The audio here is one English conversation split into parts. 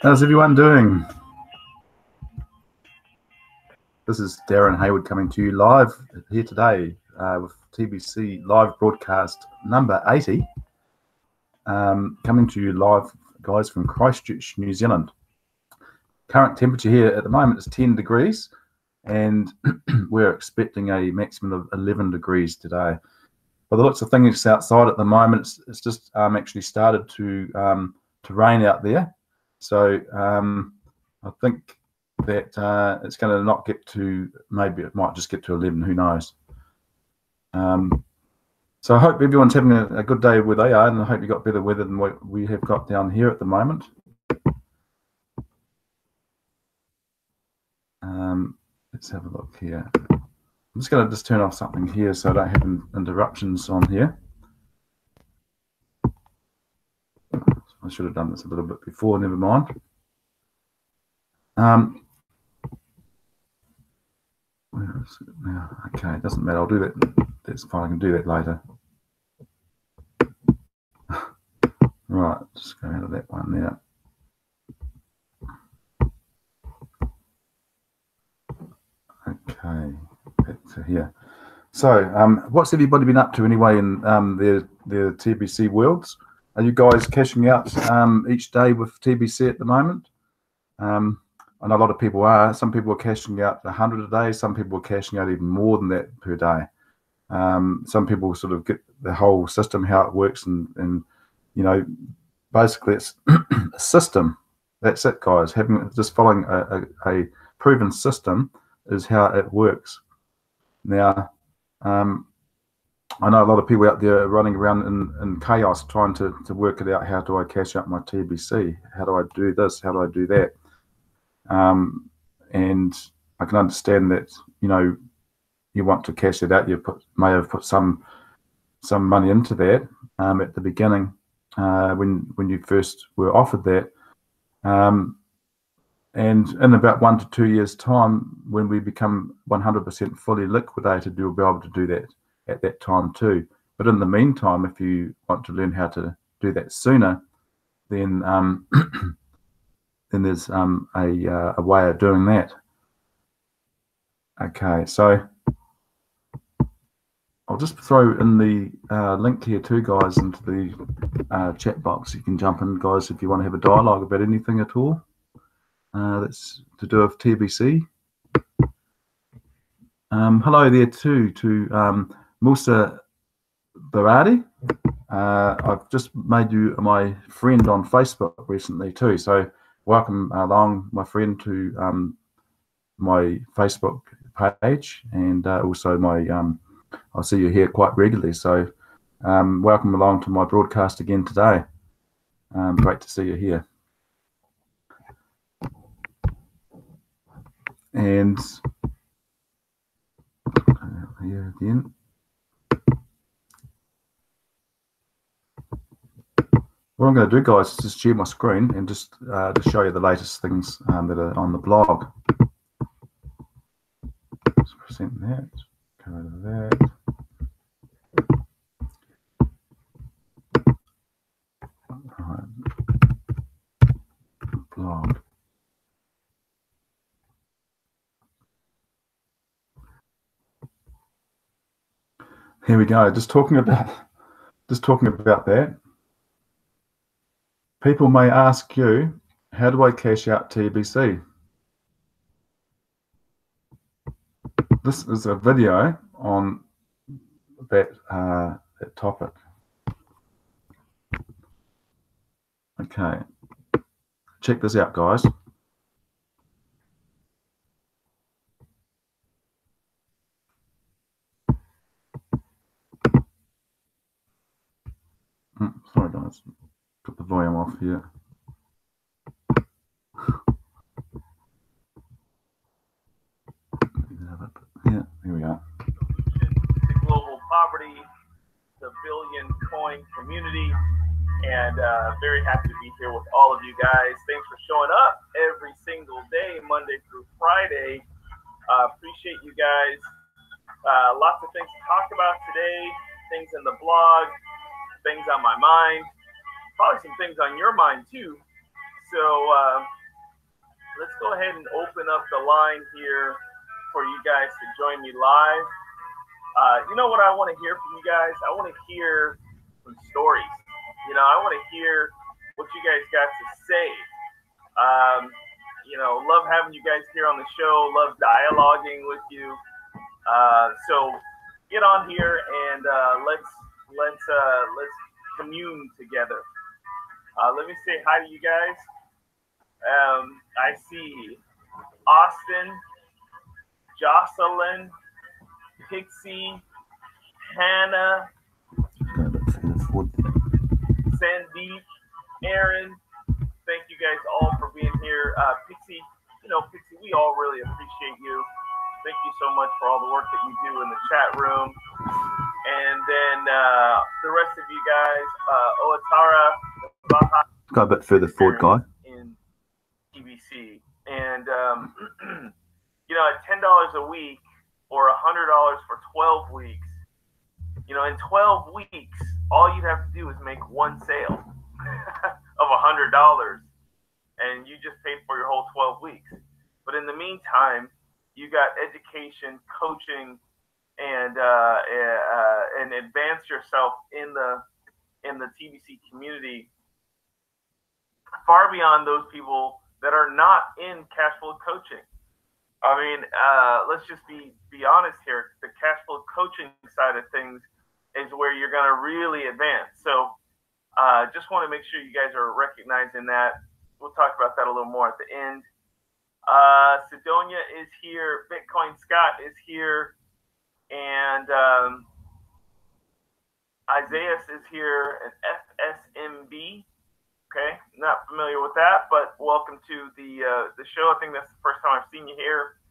How's everyone doing? This is Darryn Hayward coming to you live here today with TBC Live Broadcast number 80. Coming to you live, guys, from Christchurch, New Zealand. Current temperature here at the moment is 10 degrees, and we're expecting a maximum of 11 degrees today. By the looks of things outside at the moment, it's just actually started to rain out there. So I think that it's going to not get to, maybe it might just get to 11, who knows. So I hope everyone's having a good day where they are, and I hope you got better weather than what we have got down here at the moment. Let's have a look here. I'm just going to turn off something here so I don't have interruptions on here. I should have done this a little bit before, never mind. Where is it now? Okay, it doesn't matter, I'll do that. That's fine, I can do that later. Right, just go out of that one now. Okay, back to here. So, what's everybody been up to anyway in their TBC worlds? Are you guys cashing out each day with TBC at the moment? I know a lot of people are. Some people are cashing out 100 a day. Some people are cashing out even more than that per day. Some people sort of get the whole system, how it works, and you know, basically it's a system. That's it, guys. Just following a proven system is how it works. Now, I know a lot of people out there are running around in chaos trying to work it out. How do I cash out my TBC? How do I do this? How do I do that? And I can understand that, you know, you want to cash it out. You may have put some money into that at the beginning when you first were offered that. And in about 1 to 2 years' time, when we become 100% fully liquidated, you'll be able to do that at that time too. But in the meantime, if you want to learn how to do that sooner, then then there's a way of doing that. Okay, so I'll just throw in the link here too, guys, into the chat box. You can jump in, guys, if you want to have a dialogue about anything at all. That's to do with TBC. Hello there too to Musa Baradi. I've just made you my friend on Facebook recently too, so welcome along, my friend, to my Facebook page, and also my I see you here quite regularly, so welcome along to my broadcast again today. Great to see you here. And here again. What I'm going to do, guys, is just share my screen and just to show you the latest things that are on the blog. Just present that. Go to that. Right. Blog. Here we go. Just talking about that. People may ask you, how do I cash out TBC? This is a video on that topic. Okay, check this out, guys. Sorry, guys. Put the volume off here. Yeah, here we are. To global poverty, the billion coin community, and very happy to be here with all of you guys. Thanks for showing up every single day, Monday through Friday. Appreciate you guys. Lots of things to talk about today, things in the blog, things on my mind, probably some things on your mind too. So let's go ahead and open up the line here for you guys to join me live. You know what I want to hear from you guys? I want to hear some stories. You know, I want to hear what you guys got to say. You know, love having you guys here on the show. Love dialoguing with you. So get on here and let's commune together. Let me say hi to you guys. I see Austin, Jocelyn, Pixie, Hannah, Sandeep, Aaron. Thank you guys all for being here. Pixie, you know, Pixie, we all really appreciate you. Thank you so much for all the work that you do in the chat room. And then the rest of you guys, Oatara, Baha. Go a bit further forward, guy. In TBC. And, you know, at $10 a week or $100 for 12 weeks, you know, in 12 weeks, all you'd have to do is make one sale of $100, and you just paid for your whole 12 weeks. But in the meantime, you got education, coaching, and advance yourself in the TBC community far beyond those people that are not in cash flow coaching. I mean, let's just be honest here. The cash flow coaching side of things is where you're going to really advance. So just want to make sure you guys are recognizing that. We'll talk about that a little more at the end. Sidonia is here. Bitcoin Scott is here. And Isaiah is here. And FSMB. Okay, not familiar with that, but welcome to the show. I think that's the first time I've seen you here.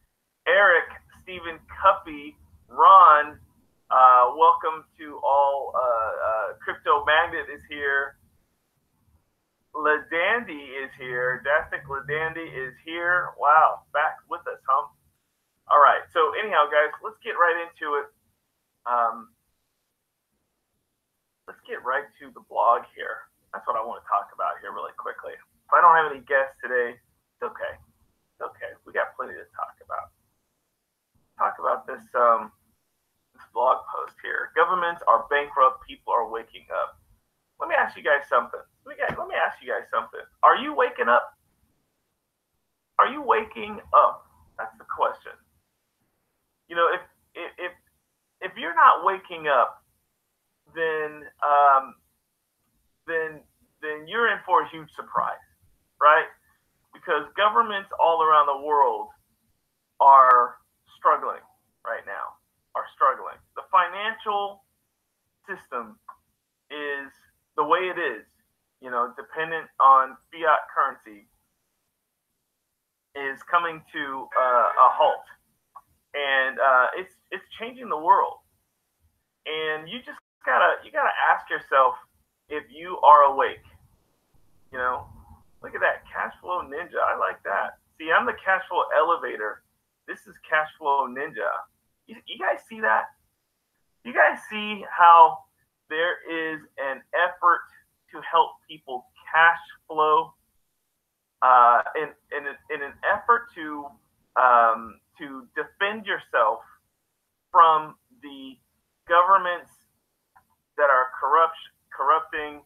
Eric, Stephen Cuppy, Ron, welcome to all. Kryptomanaic is here. LaDandy is here. Dastic LaDandy is here. Wow, back with us, huh? All right. So anyhow, guys, let's get right into it. Let's get right to the blog here. That's what I want to talk about here really quickly. If I don't have any guests today, it's okay. It's okay. We got plenty to talk about. Talk about this this blog post here. Governments are bankrupt. People are waking up. Let me ask you guys something. Let me ask you guys something. Are you waking up? Are you waking up? That's the question. You know, if you're not waking up, then you're in for a huge surprise, right? Because governments all around the world are struggling right now, are struggling. The financial system is the way it is, you know, dependent on fiat currency, is coming to a halt. And it's changing the world. And you just gotta ask yourself if you are awake. You know, look at that, Cashflow Ninja. I like that. See, I'm the Cashflow Elevator. This is Cashflow Ninja. You guys see that? You guys see how there is an effort to help people cash flow in an effort to defend yourself from the governments that are corrupting,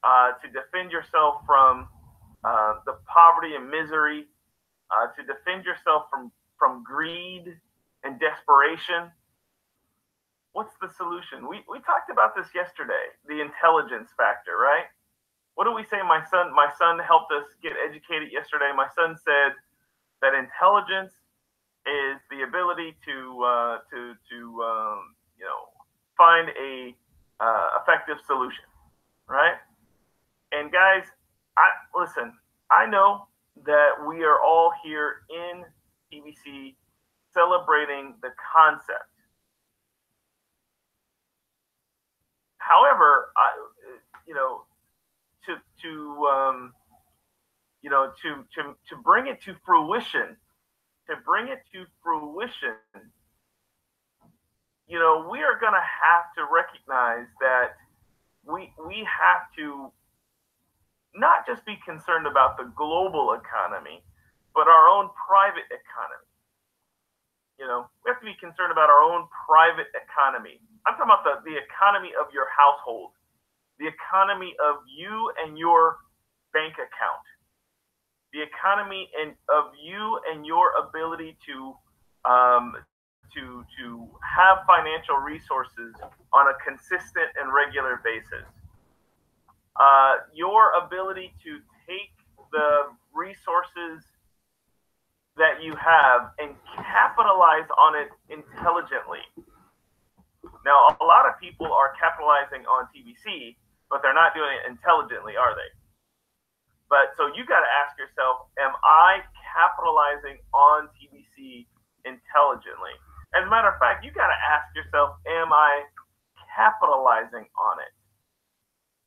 to defend yourself from the poverty and misery, to defend yourself from greed and desperation. What's the solution? We talked about this yesterday, the intelligence factor, right? What do we say? My son helped us get educated yesterday. My son said that intelligence is the ability to you know, find a effective solution, right? And guys, listen. I know that we are all here in TBC celebrating the concept. However, to bring it to fruition, you know, we are going to have to recognize that we have to not just be concerned about the global economy, but our own private economy. You know, we have to be concerned about our own private economy. I'm talking about the economy of your household, the economy of you and your bank account, the economy of you and your ability to have financial resources on a consistent and regular basis. Your ability to take the resources that you have and capitalize on it intelligently. Now, a lot of people are capitalizing on TBC, but they're not doing it intelligently, are they? But so you got to ask yourself, am I capitalizing on TBC intelligently? As a matter of fact, you got to ask yourself, am I capitalizing on it?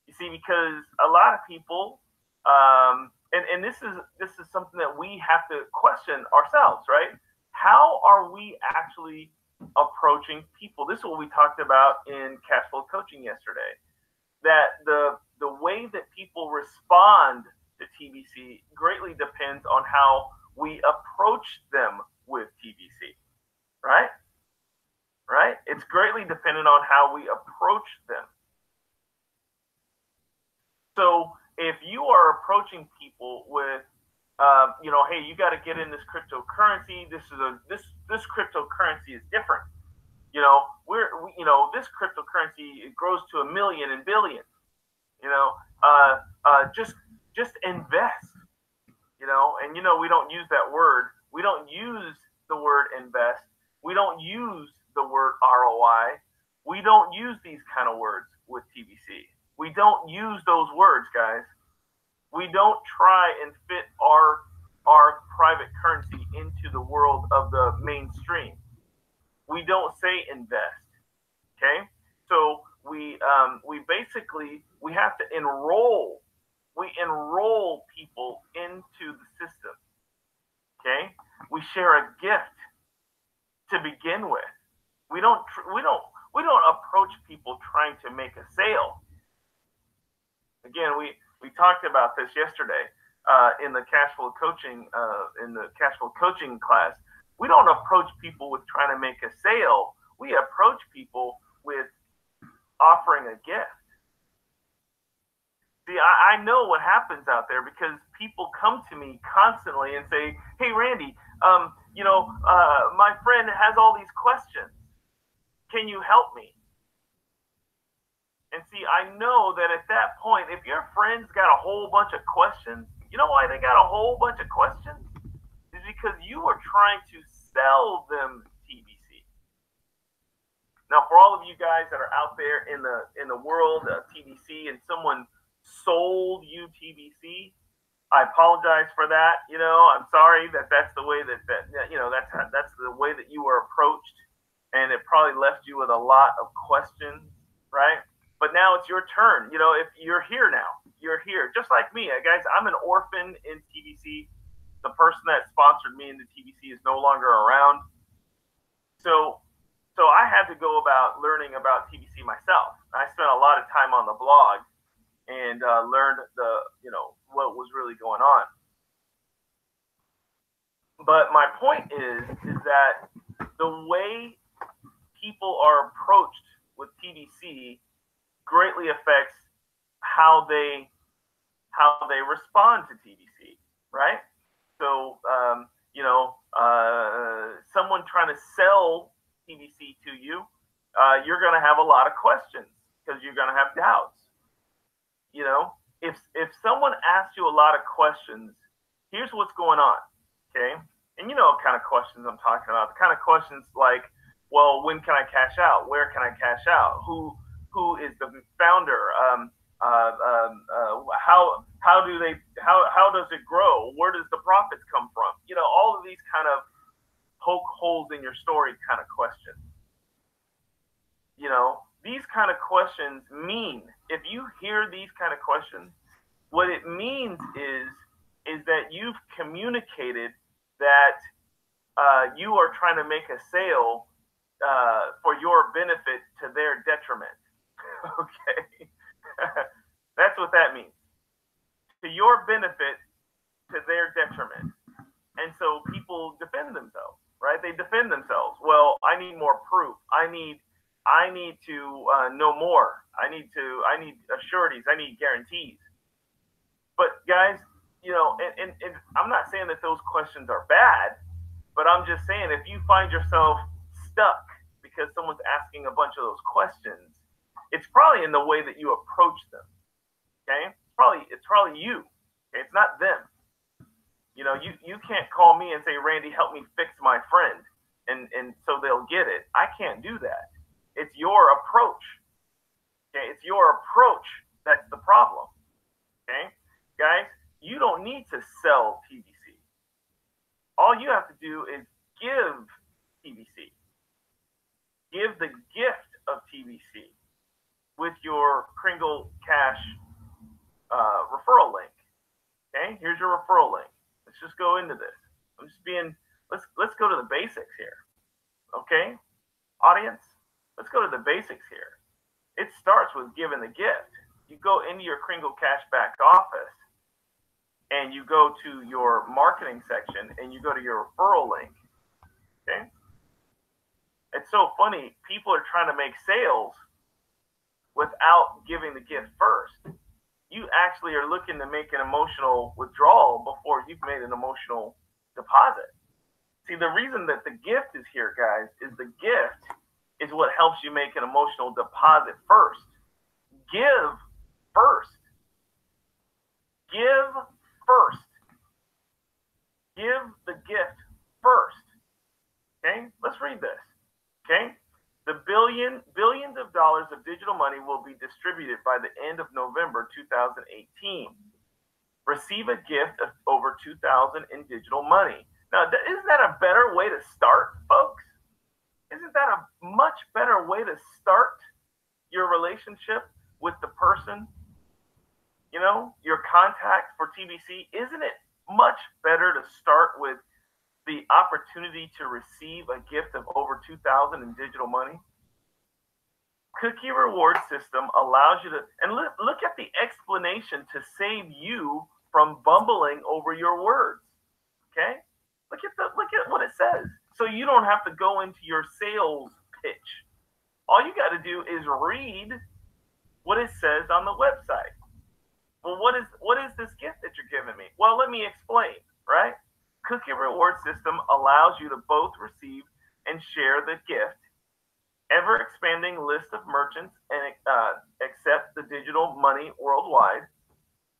You see, because a lot of people, and this is something that we have to question ourselves, right? How are we actually approaching people? This is what we talked about in Cashflow coaching yesterday. That the way that people respond to TBC greatly depends on how we approach them with TBC, right? Right? It's greatly dependent on how we approach them. So if you are approaching people with, hey, you got to get in this cryptocurrency. This cryptocurrency is different. This cryptocurrency, it grows to 1 million and billions. Just invest. And we don't use that word. We don't use the word invest. We don't use the word ROI. We don't use these kind of words with TBC. We don't use those words, guys. We don't try and fit our private currency into the world of the mainstream. We don't say invest. Okay? So we basically have to enroll. We enroll people into the system. Okay? We share a gift to begin with. We don't approach people trying to make a sale. Again, we talked about this yesterday in the Cashflow coaching class. We don't approach people with trying to make a sale. We approach people with offering a gift. See, I know what happens out there because people come to me constantly and say, "Hey, Randy, my friend has all these questions. Can you help me?" And see, I know that at that point, if your friend's got a whole bunch of questions, you know why they got a whole bunch of questions? Is because you are trying to sell them TBC. Now, for all of you guys that are out there in the world of TBC and someone sold you TBC, I apologize for that. I'm sorry that's the way that's the way that you were approached, and it probably left you with a lot of questions, right? But now it's your turn. If you're here now, you're here. Just like me, guys, I'm an orphan in TBC. The person that sponsored me into TBC is no longer around. So I had to go about learning about TBC myself. I spent a lot of time on the blog and learned what was really going on. But my point is that the way people are approached with TBC greatly affects how they respond to TBC, right? So someone trying to sell TBC to you, you're going to have a lot of questions because you're going to have doubts. If someone asks you a lot of questions, here's what's going on, okay? And you know what kind of questions I'm talking about. The kind of questions like, well, when can I cash out? Where can I cash out? Who is the founder? How does it grow? Where does the profits come from? All of these kind of poke holes in your story kind of questions. These kind of questions mean, if you hear these kind of questions, what it means is that you've communicated that you are trying to make a sale for your benefit to their detriment. Okay. That's what that means. benefit to their detriment. And so people defend themselves, right? They defend themselves. Well, I need more proof. I need to know more. I need assurities. I need guarantees. But guys, you know, and I'm not saying that those questions are bad, but I'm just saying if you find yourself stuck because someone's asking a bunch of those questions, it's probably in the way that you approach them. Okay, it's probably you. Okay? It's not them. You know, you can't call me and say, Randy, help me fix my friend, and so they'll get it. I can't do that. It's your approach. Okay, it's your approach that's the problem. Okay, guys, you don't need to sell TBC. All you have to do is give TBC. Give the gift of TBC with your Kringle Cash referral link. Okay, here's your referral link. Let's just go into this. Let's go to the basics here. Okay, audience, let's go to the basics here. It starts with giving the gift. You go into your Kringle Cash back office and you go to your marketing section and you go to your referral link. Okay, it's so funny. People are trying to make sales without giving the gift first. You actually are looking to make an emotional withdrawal before you've made an emotional deposit. See, the reason that the gift is here, guys, is the gift is what helps you make an emotional deposit first. Give first. Give first. Give the gift first. Okay, let's read this. Okay. The billions of dollars of digital money will be distributed by the end of November 2018. Receive a gift of over $2,000 in digital money. Now, isn't that a better way to start, folks? Isn't that a much better way to start your relationship with the person, you know, your contact for TBC? Isn't it much better to start with the opportunity to receive a gift of over $2,000 in digital money? Cookie reward system allows you to, and look at the explanation to save you from bumbling over your words. Okay, look at what it says, so you don't have to go into your sales pitch. All you got to do is read what it says on the website. Well, what is this gift that you're giving me? Well, let me explain. Right. Cookie reward system allows you to both receive and share the gift, ever expanding list of merchants and accept the digital money worldwide.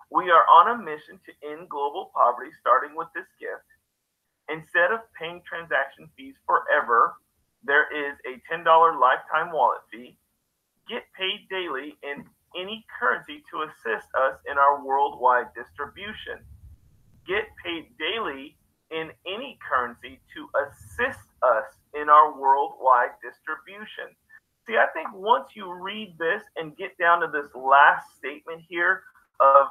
We are on a mission to end global poverty, starting with this gift. Instead of paying transaction fees forever, there is a $10 lifetime wallet fee. Get paid daily in any currency to assist us in our worldwide distribution. Get paid daily in any currency to assist us in our worldwide distribution. See, I think once you read this and get down to this last statement here of,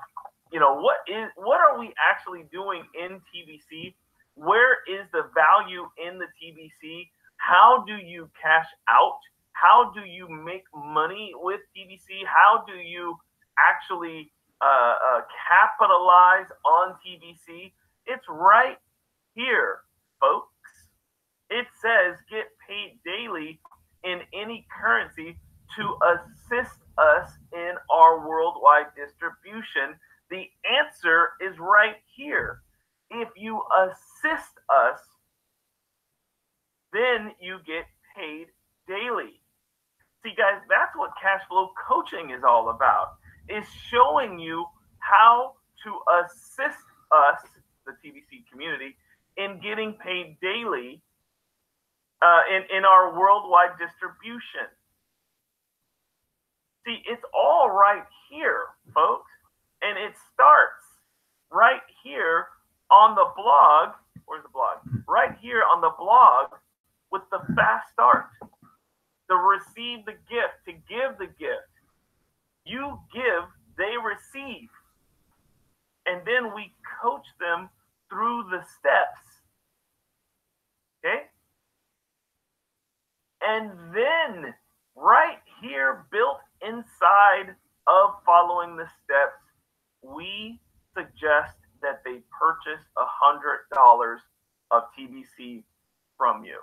you know, what are we actually doing in TBC? Where is the value in the TBC? How do you cash out? How do you make money with TBC? How do you actually capitalize on TBC? It's right here, folks. It says get paid daily in any currency to assist us in our worldwide distribution. The answer is right here. If you assist us, then you get paid daily. See, guys, that's what Cashflow coaching is all about, is showing you how to assist us, the TBC community, in getting paid daily in our worldwide distribution. See, it's all right here, folks, and it starts right here on the blog. Where's the blog? Right here on the blog with the fast start. To receive the gift, to give the gift. You give, they receive. And then we coach them through the steps. Okay? And then right here, built inside of following the steps, we suggest purchase $100 of TBC from you.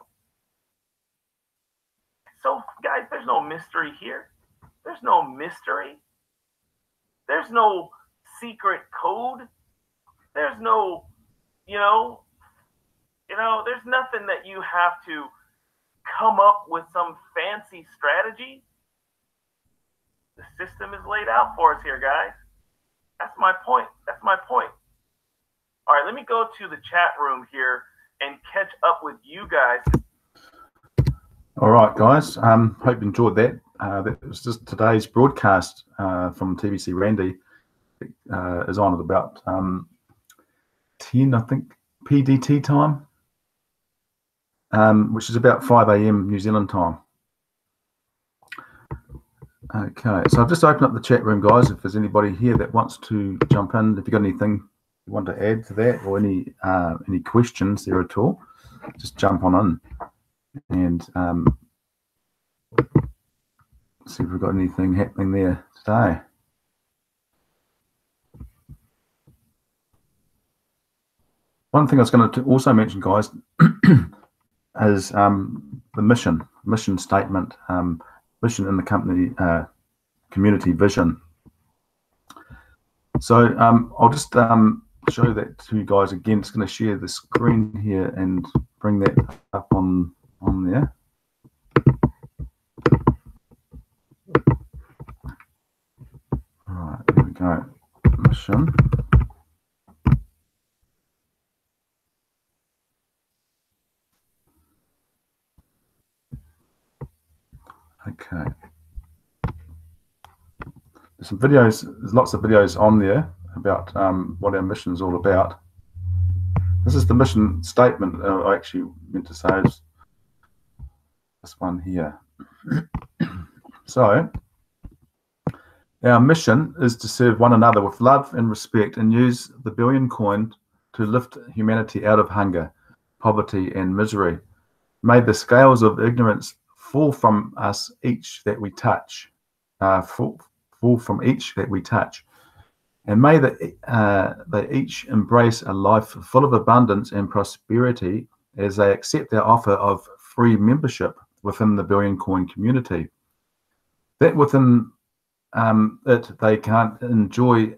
So, guys, there's no mystery here. There's no mystery. There's no secret code. There's no, there's nothing that you have to come up with some fancy strategy. The system is laid out for us here, guys. That's my point. That's my point. All right, let me go to the chat room here and catch up with you guys. All right, guys. Hope you enjoyed that. That was just today's broadcast from TBC Randy. Is on at about 10, I think, PDT time, which is about 5 a.m. New Zealand time. Okay, so I've just opened up the chat room, guys. If there's anybody here that wants to jump in, if you've got anything you want to add to that, or any questions there at all, just jump on in and see if we've got anything happening there today. One thing I was going to also mention, guys, is the mission statement, mission in the company, community vision. So I'll just show that to you guys again. It's going to share the screen here and bring that up on there. All right, there we go. Mission. Okay. There's some videos, there's lots of videos on there about what our mission is all about. This is the mission statement. I actually meant to say is this one here. So, our mission is to serve one another with love and respect and use the billion coin to lift humanity out of hunger, poverty, and misery. May the scales of ignorance fall from us each that we touch, fall from each that we touch, and may they each embrace a life full of abundance and prosperity as they accept our offer of free membership within the billion coin community. That within it they can't enjoy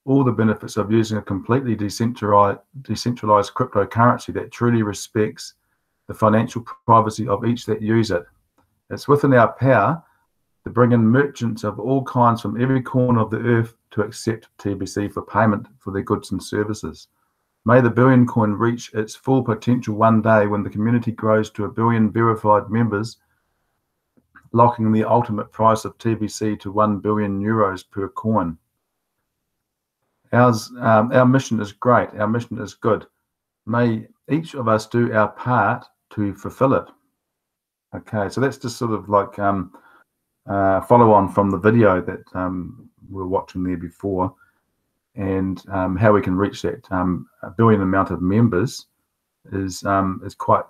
all the benefits of using a completely decentralized cryptocurrency that truly respects the financial privacy of each that use it. It's within our power to bring in merchants of all kinds from every corner of the earth to accept TBC for payment for their goods and services. May the billion coin reach its full potential one day when the community grows to 1 billion verified members, locking the ultimate price of TBC to 1 billion euros per coin. Our mission is great. Our mission is good. May each of us do our part to fulfill it. Okay, so that's just sort of like follow on from the video that we were watching there before, and how we can reach that 1 billion amount of members is quite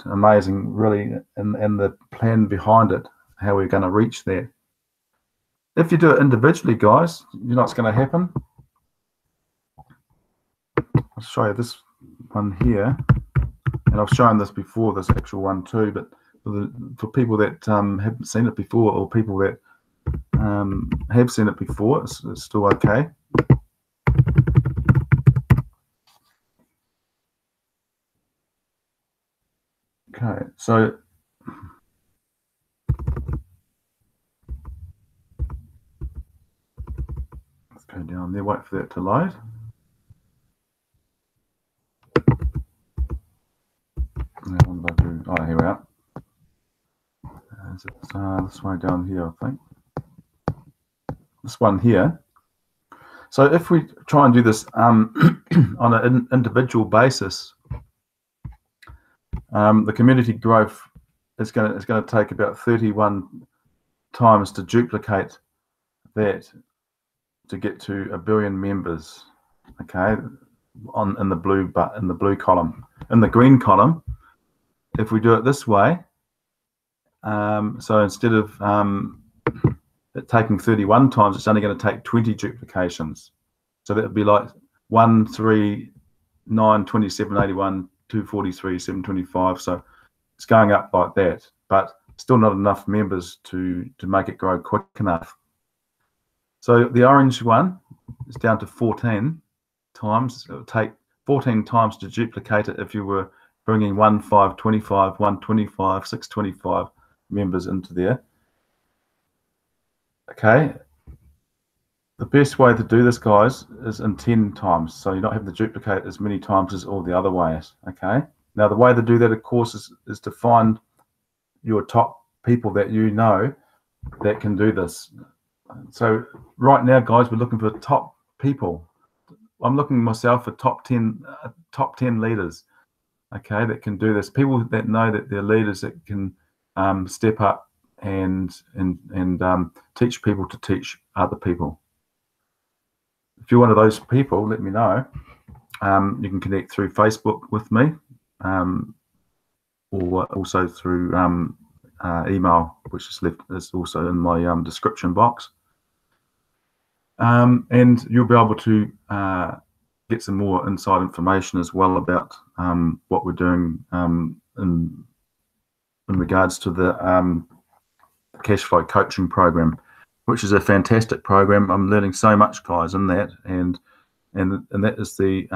amazing, really, and the plan behind it, how we're going to reach that. If you do it individually, guys, you know what's going to happen. I'll show you this one here. And I've shown this before, this actual one too, but for people that haven't seen it before, or people that have seen it before, it's still okay. Okay, so let's go down there, wait for that to load. Oh, here we are. Is it this way down here, I think. This one here. So if we try and do this on an individual basis, the community growth is going to take about 31 times to duplicate that to get to 1 billion members. Okay, in the blue column. In the green column, if we do it this way, so instead of it taking 31 times, it's only going to take 20 duplications. So that would be like 139 27 81 243 725. So it's going up like that, but still not enough members to make it grow quick enough. So the orange one is down to 14 times. It would take 14 times to duplicate it if you were bringing 1,525, 125, 625 members into there. Okay. The best way to do this, guys, is in 10 times. So you're not having to duplicate as many times as all the other ways. Okay. Now, the way to do that, of course, is to find your top people that you know that can do this. So right now, guys, we're looking for top people. I'm looking myself for top 10 leaders, okay, that can do this. People that know that they're leaders that can step up and teach people to teach other people. If you're one of those people, let me know. You can connect through Facebook with me, or also through email, which is also in my description box. And you'll be able to get some more inside information as well about what we're doing in regards to the Cashflow coaching program, which is a fantastic program. I'm learning so much, guys, in that, and that is the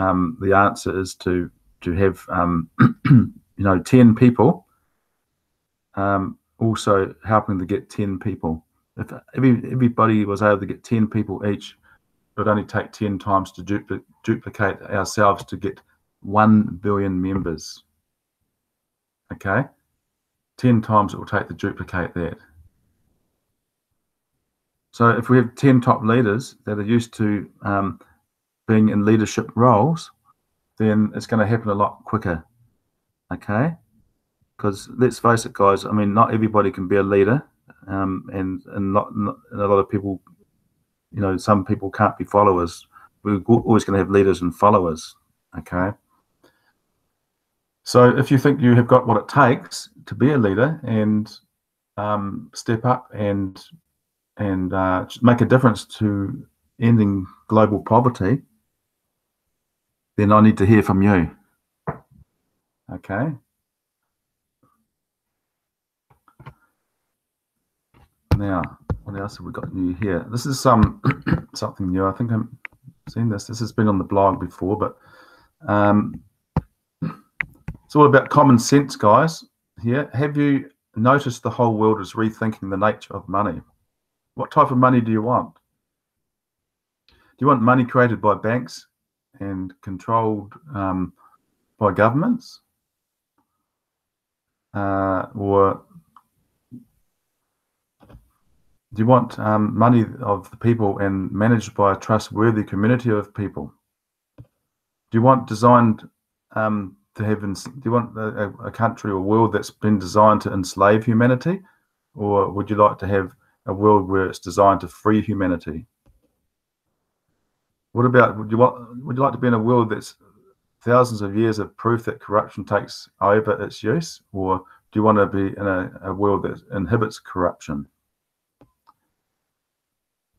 answer is to have 10 people also helping to get 10 people. If everybody was able to get 10 people each, it would only take 10 times to duplicate ourselves to get 1 billion members. Okay? 10 times it will take to duplicate that. So if we have 10 top leaders that are used to being in leadership roles, then it's going to happen a lot quicker. Okay? Because let's face it, guys, I mean, not everybody can be a leader. And not a lot of people, some people can't be followers. We're always going to have leaders and followers. Okay. So if you think you have got what it takes to be a leader and step up and make a difference to ending global poverty, then I need to hear from you. Okay. Now, what else have we got new here? This is something new. I think I've seen this. This has been on the blog before, but it's all about common sense, guys. Here, have you noticed the whole world is rethinking the nature of money? What type of money do you want? Do you want money created by banks and controlled by governments, or do you want money of the people and managed by a trustworthy community of people? Do you want designed to have? Do you want a country or world that's been designed to enslave humanity, or would you like to have a world where it's designed to free humanity? What about would you like to be in a world that's thousands of years of proof that corruption takes over its use, or do you want to be in a world that inhibits corruption?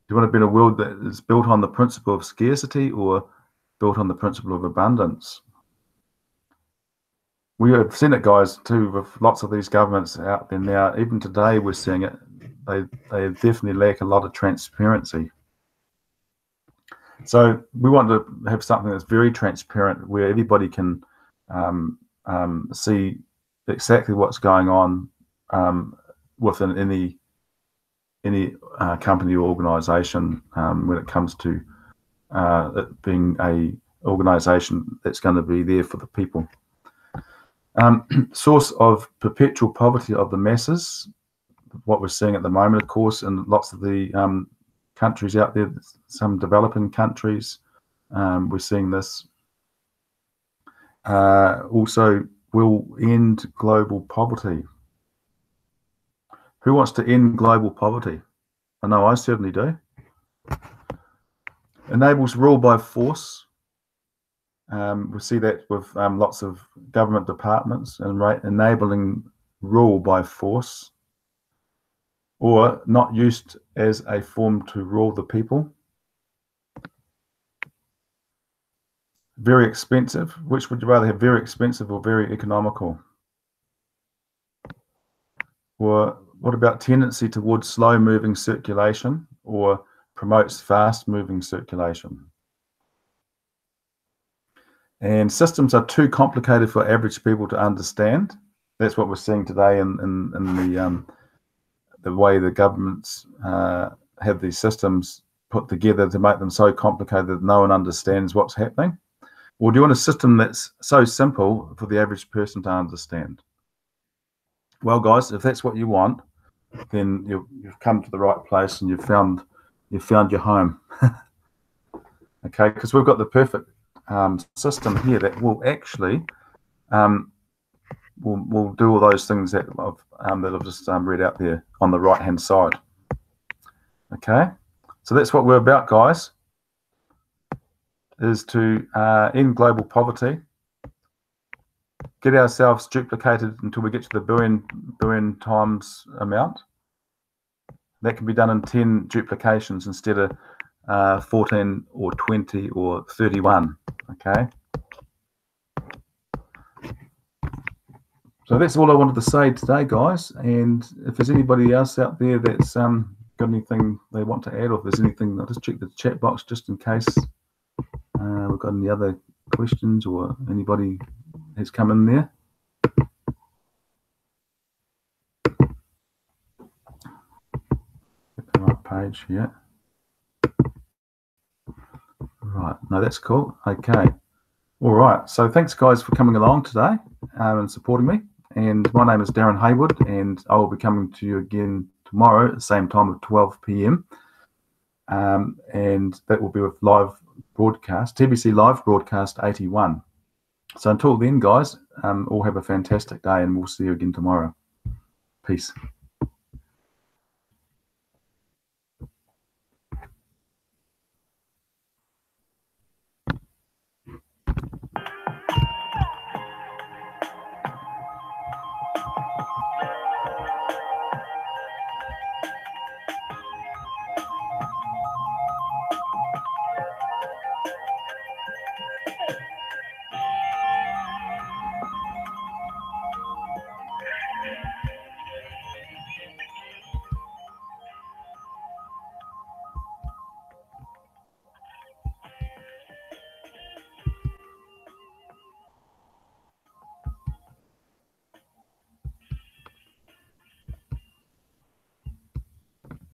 Do you want to be in a world that is built on the principle of scarcity or built on the principle of abundance? We have seen it, guys, too, with lots of these governments out there now. Even today, we're seeing it. They definitely lack a lot of transparency. So we want to have something that's very transparent, where everybody can see exactly what's going on within any company or organisation when it comes to it being a organisation that's going to be there for the people. Source of perpetual poverty of the masses, what we're seeing at the moment, of course, in lots of the countries out there, some developing countries, we're seeing this. Also, will end global poverty. Who wants to end global poverty? I know I certainly do. Enables rule by force. We see that with lots of government departments and enabling rule by force, or not used as a form to rule the people. Very expensive. Which would you rather have, very expensive or very economical? Or what about tendency towards slow-moving circulation or promotes fast-moving circulation? And systems are too complicated for average people to understand. That's what we're seeing today in the way the governments have these systems put together to make them so complicated that no one understands what's happening. Or do you want a system that's so simple for the average person to understand? Well, guys, if that's what you want, then you've come to the right place and you've found your home. Okay, because we've got the perfect system here that will actually will do all those things that I've just read out there on the right hand side. Okay, so that's what we're about, guys, is to end global poverty, get ourselves duplicated until we get to the billion times amount. That can be done in 10 duplications instead of 14 or 20 or 31. Okay. So that's all I wanted to say today, guys. And if there's anybody else out there that's got anything they want to add, or if there's anything, I'll just check the chat box just in case we've got any other questions or anybody has come in there. Get the right page here. Right, no, that's cool. Okay. All right. So thanks, guys, for coming along today and supporting me. And my name is Darryn Hayward, and I will be coming to you again tomorrow at the same time of 12 p.m. And that will be with live broadcast, TBC Live Broadcast 81. So until then, guys, all have a fantastic day, and we'll see you again tomorrow. Peace.